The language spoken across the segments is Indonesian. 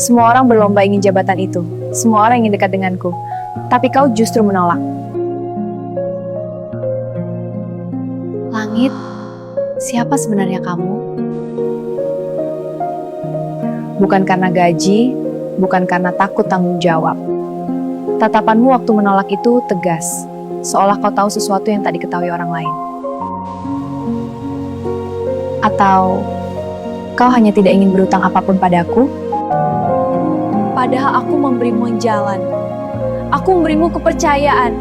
Semua orang berlomba ingin jabatan itu. Semua orang ingin dekat denganku. Tapi kau justru menolak. Langit, siapa sebenarnya kamu? Bukan karena gaji, bukan karena takut tanggung jawab. Tatapanmu waktu menolak itu tegas, seolah kau tahu sesuatu yang tak diketahui orang lain. Atau kau hanya tidak ingin berutang apapun padaku? Padahal aku memberimu jalan. Aku memberimu kepercayaan.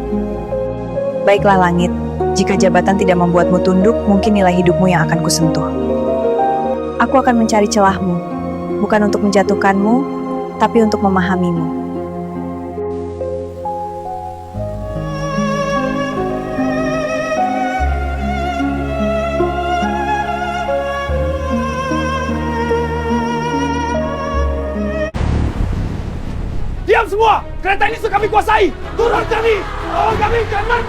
Baiklah Langit, jika jabatan tidak membuatmu tunduk, mungkin nilai hidupmu yang akan kusentuh. Aku akan mencari celahmu, bukan untuk menjatuhkanmu, tapi untuk memahamimu. Diam semua! Kereta ini sudah kami kuasai! Turun kami! Oh kami jangan!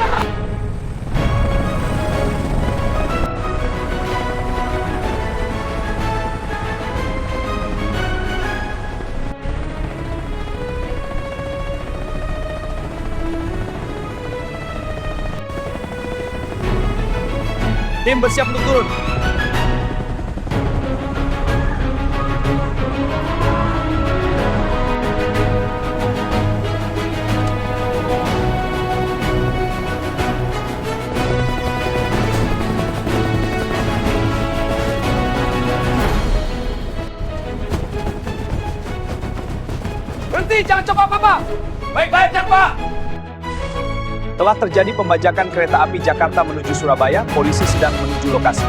Tim bersiap untuk turun. Berhenti, jangan coba apa-apa. Baik, Pak. Telah terjadi pembajakan kereta api Jakarta menuju Surabaya. Polisi sedang menuju lokasi.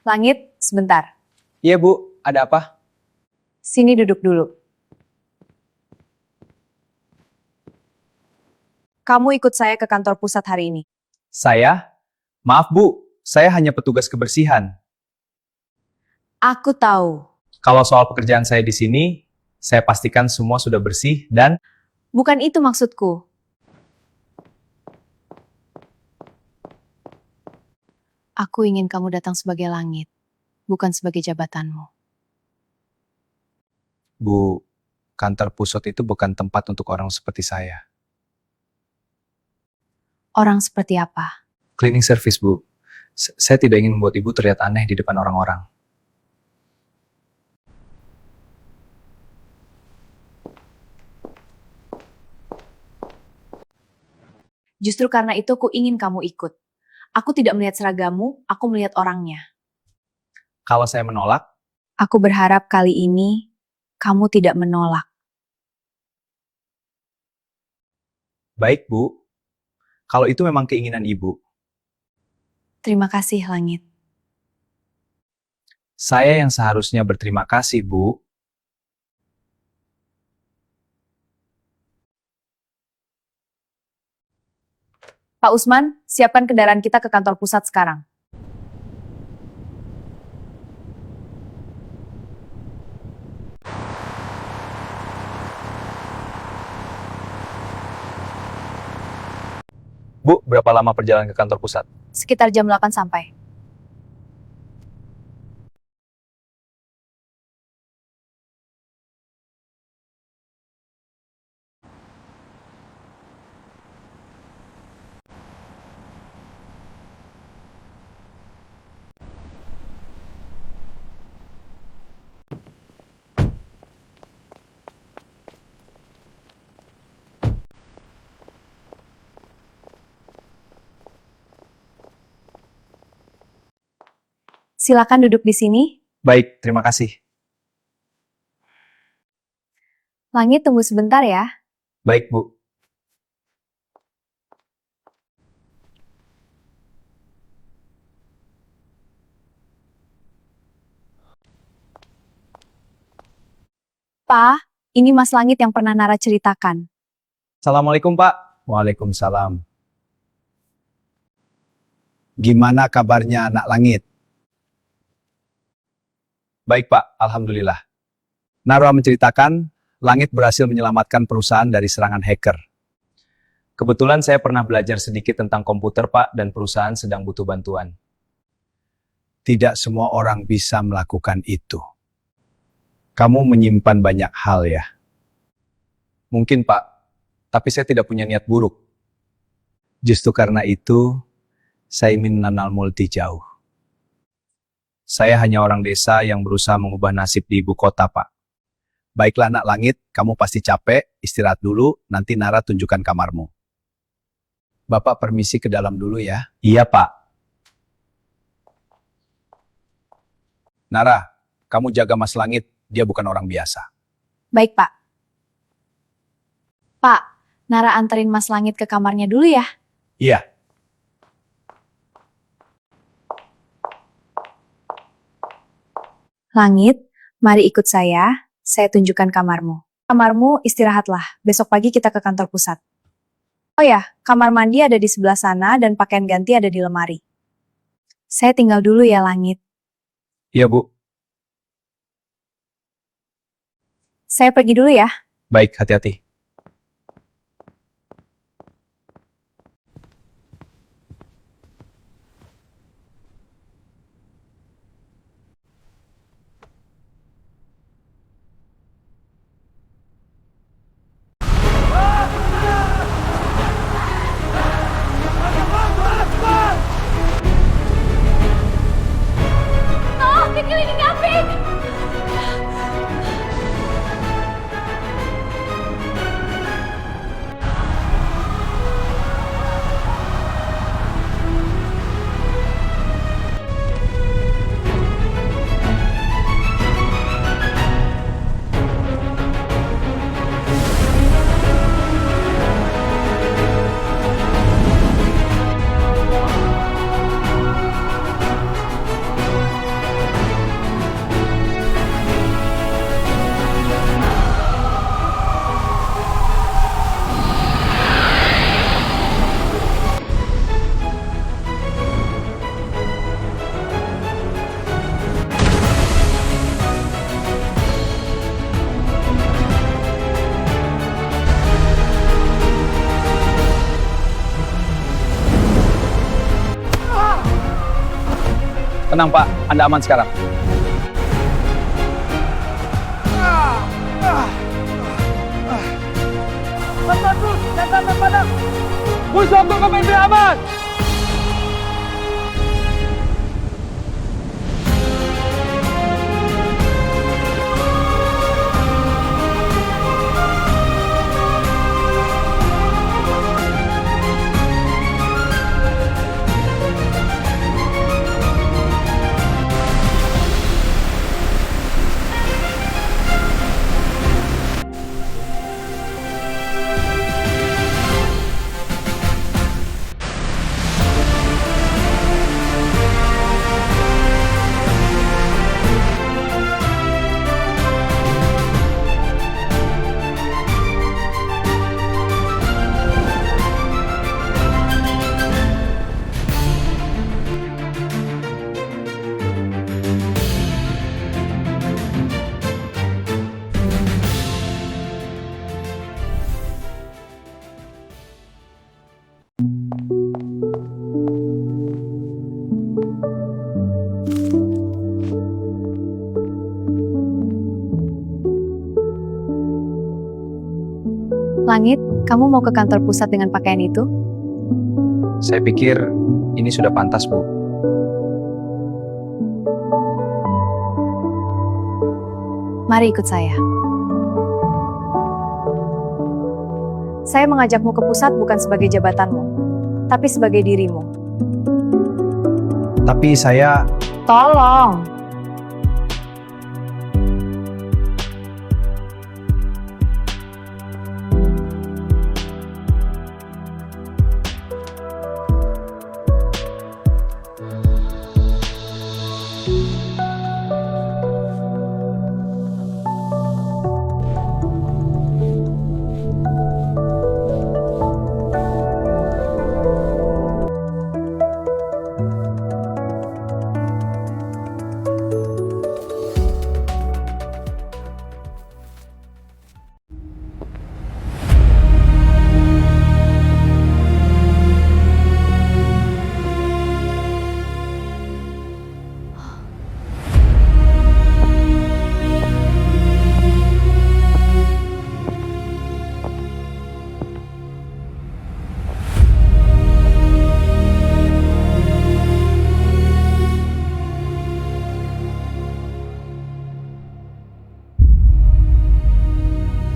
Langit, sebentar. Iya Bu, ada apa? Sini duduk dulu. Kamu ikut saya ke kantor pusat hari ini. Saya? Maaf Bu, saya hanya petugas kebersihan. Aku tahu. Kalau soal pekerjaan saya di sini, saya pastikan semua sudah bersih dan... Bukan itu maksudku. Aku ingin kamu datang sebagai langit, bukan sebagai jabatanmu. Bu, kantor pusat itu bukan tempat untuk orang seperti saya. Orang seperti apa? Cleaning service, Bu. Saya tidak ingin membuat Ibu terlihat aneh di depan orang-orang. Justru karena itu aku ingin kamu ikut. Aku tidak melihat seragamu, aku melihat orangnya. Kalau saya menolak, Aku berharap kali ini kamu tidak menolak. baik Bu. Kalau itu memang keinginan Ibu, Terima kasih, Langit. saya yang seharusnya berterima kasih, Bu. Pak Usman, siapkan kendaraan kita ke kantor pusat sekarang. Bu, berapa lama perjalanan ke kantor pusat? Sekitar jam 8 sampai. Silakan duduk di sini. Baik, terima kasih. Langit, tunggu sebentar ya. Baik, Bu. Pak, ini Mas Langit yang pernah Nara ceritakan. Assalamualaikum, Pak. Waalaikumsalam. Gimana kabarnya anak langit? Baik, Pak. Alhamdulillah. Nara menceritakan, langit berhasil menyelamatkan perusahaan dari serangan hacker. Kebetulan saya pernah belajar sedikit tentang komputer, Pak, dan perusahaan sedang butuh bantuan. Tidak semua orang bisa melakukan itu. Kamu menyimpan banyak hal ya. Mungkin, Pak. Tapi saya tidak punya niat buruk. Justru karena itu, saya ingin mengenal multi jauh. Saya hanya orang desa yang berusaha mengubah nasib di ibu kota, Pak. Baiklah anak langit, kamu pasti capek, istirahat dulu, nanti Nara tunjukkan kamarmu. Bapak permisi ke dalam dulu ya. Iya, Pak. Nara, kamu jaga Mas Langit, dia bukan orang biasa. Baik, Pak. Pak, Nara anterin Mas Langit ke kamarnya dulu ya. Iya. Langit, mari ikut saya tunjukkan kamarmu. Kamarmu istirahatlah, besok pagi kita ke kantor pusat. Oh ya, kamar mandi ada di sebelah sana dan pakaian ganti ada di lemari. Saya tinggal dulu ya, Langit. Iya, Bu. Saya pergi dulu ya. Baik, hati-hati. Dikelilingi api! Tenang Pak, Anda aman sekarang. Musuhku kepemimpinan aman! Langit, kamu mau ke kantor pusat dengan pakaian itu? Saya pikir ini sudah pantas, Bu. Mari ikut saya. Saya mengajakmu ke pusat bukan sebagai jabatanmu, tapi sebagai dirimu. Tapi saya... Tolong!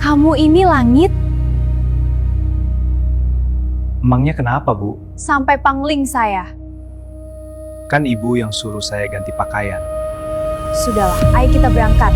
Kamu ini Langit, Emangnya kenapa, Bu? sampai pangling saya. Kan Ibu yang suruh saya ganti pakaian. Sudahlah, ayo kita berangkat.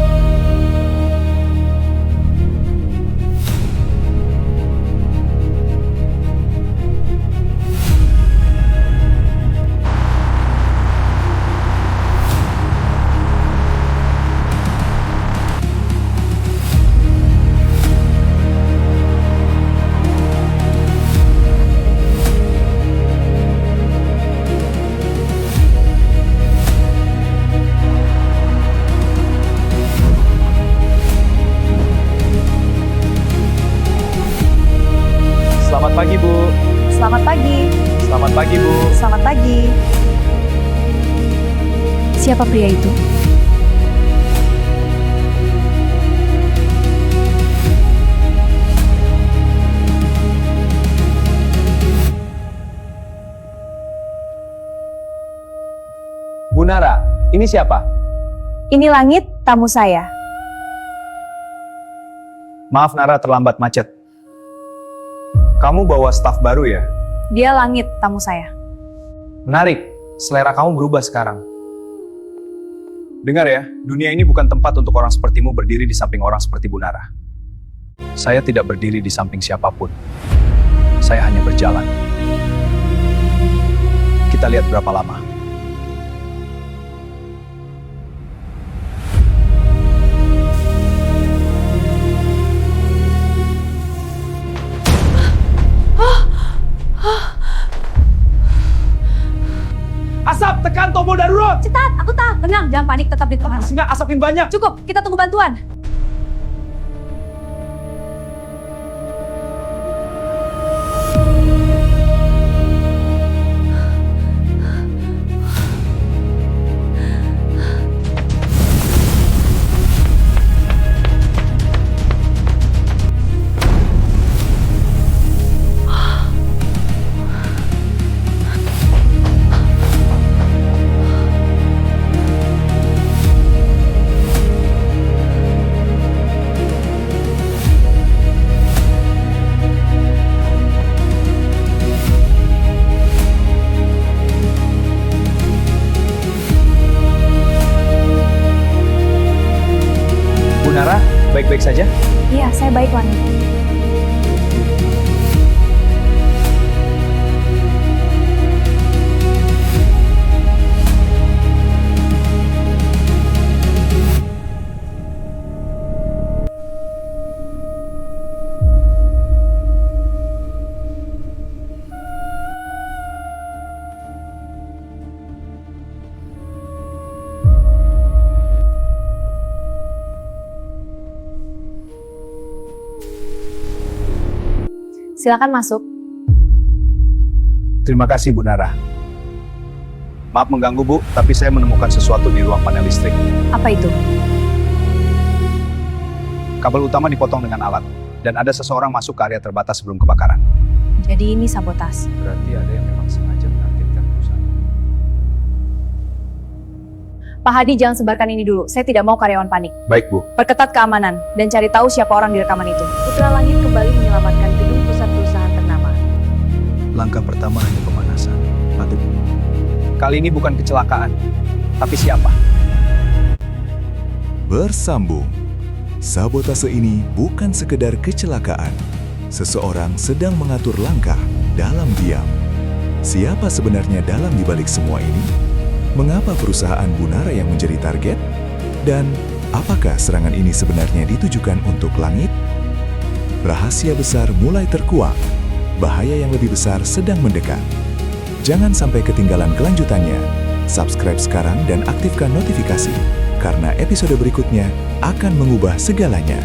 Selamat pagi, Bu. Selamat pagi. Selamat pagi, Bu. Selamat pagi. Siapa pria itu? Bu Nara, ini siapa? Ini Langit, tamu saya. Maaf Nara, terlambat macet. Kamu bawa staf baru ya? Dia Langit, tamu saya. Menarik, selera kamu berubah sekarang. Dengar ya, dunia ini bukan tempat untuk orang sepertimu berdiri di samping orang seperti Bu Nara. Saya tidak berdiri di samping siapapun. Saya hanya berjalan. Kita lihat berapa lama. Asap, tekan tombol darurat! Cepat, aku tahu. Tenang, jangan panik, tetap di tengah. Sehingga asapin banyak. Cukup, kita tunggu bantuan. Nara, baik-baik saja? Iya, saya baik, Langit. Silakan masuk. Terima kasih Bu Nara. Maaf mengganggu Bu, tapi saya menemukan sesuatu di ruang panel listrik. Apa itu? Kabel utama dipotong dengan alat, dan ada seseorang masuk ke area terbatas sebelum kebakaran. Jadi ini sabotase. Berarti ada yang memang sengaja menargetkan perusahaan. Pak Hadi, jangan sebarkan ini dulu. Saya tidak mau karyawan panik. Baik Bu. Perketat keamanan dan cari tahu siapa orang di rekaman itu. Putra Langit kembali menyelamatkan gedung pusat perusahaan ternama. Langkah pertama hanya pemanasan. Kali ini bukan kecelakaan, tapi siapa? Bersambung. Sabotase ini bukan sekedar kecelakaan. Seseorang sedang mengatur langkah dalam diam. Siapa sebenarnya dalam dibalik semua ini? Mengapa perusahaan Bu Nara yang menjadi target? Dan apakah serangan ini sebenarnya ditujukan untuk Langit? Rahasia besar mulai terkuak. Bahaya yang lebih besar sedang mendekat. Jangan sampai ketinggalan kelanjutannya. Subscribe sekarang dan aktifkan notifikasi, karena episode berikutnya akan mengubah segalanya.